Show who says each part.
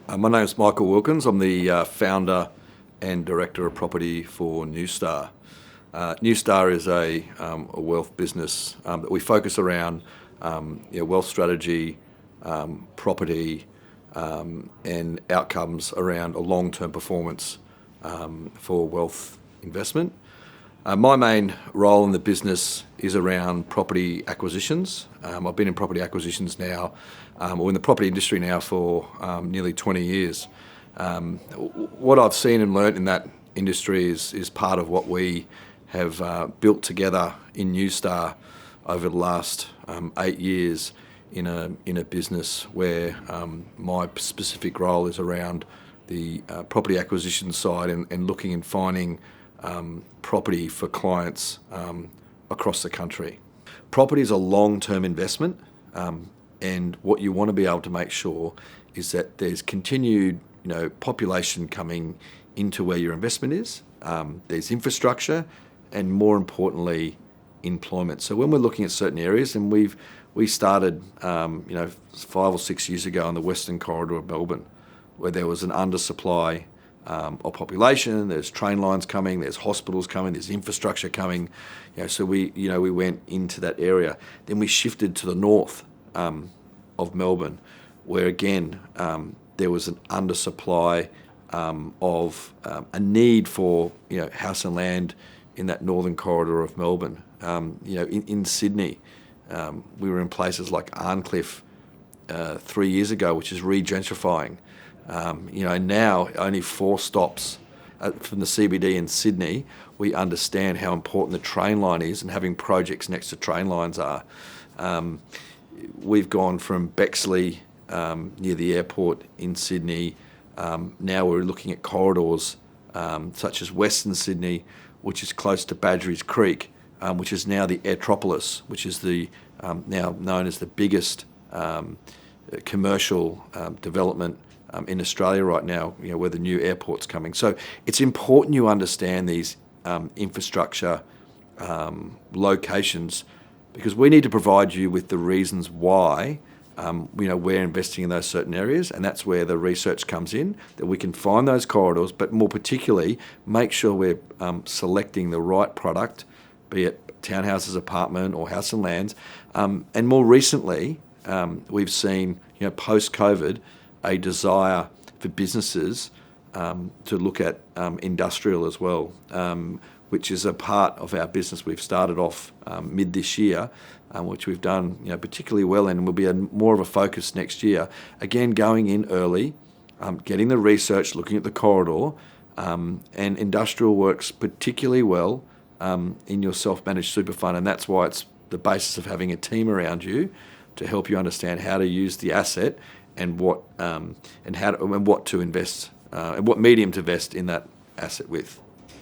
Speaker 1: My name is Michael Wilkins. I'm the founder and director of property for Nuestar. Nuestar is a wealth business that we focus around wealth strategy, property, and outcomes around a long-term performance for wealth investment. My main role in the business is around property acquisitions. I've been in property acquisitions now, or in the property industry now for nearly 20 years. What I've seen and learnt in that industry is part of what we have built together in Nuestar over the last 8 years in a business where my specific role is around the property acquisition side and looking and finding property for clients across the country. Property is a long-term investment, and what you want to be able to make sure is that there's continued, population coming into where your investment is. There's infrastructure, and more importantly, employment. So when we're looking at certain areas, and we started, 5 or 6 years ago in the western corridor of Melbourne, where there was an undersupply of population. There's train lines coming, there's hospitals coming, there's infrastructure coming. So we went into that area. Then we shifted to the north of Melbourne, where again there was an undersupply of a need for house and land in that northern corridor of Melbourne. In Sydney, we were in places like Arncliffe 3 years ago, which is re-gentrifying. Now only 4 stops from the CBD in Sydney, we understand how important the train line is, and having projects next to train lines are. We've gone from Bexley near the airport in Sydney. Now we're looking at corridors such as Western Sydney, which is close to Badgerys Creek, which is now the Aerotropolis, which is the now known as the biggest commercial development in Australia right now, where the new airport's coming. So it's important you understand these infrastructure locations, because we need to provide you with the reasons why we're investing in those certain areas, and that's where the research comes in, that we can find those corridors, but more particularly make sure we're selecting the right product, be it townhouses, apartment or house and lands. And more recently, we've seen, post-COVID, a desire for businesses to look at industrial as well, which is a part of our business we've started off mid this year, which we've done particularly well in, and will be more of a focus next year. Again, going in early, getting the research, looking at the corridor, and industrial works particularly well in your self-managed super fund, and that's why it's the basis of having a team around you to help you understand how to use the asset and what to invest and what medium to invest in that asset with.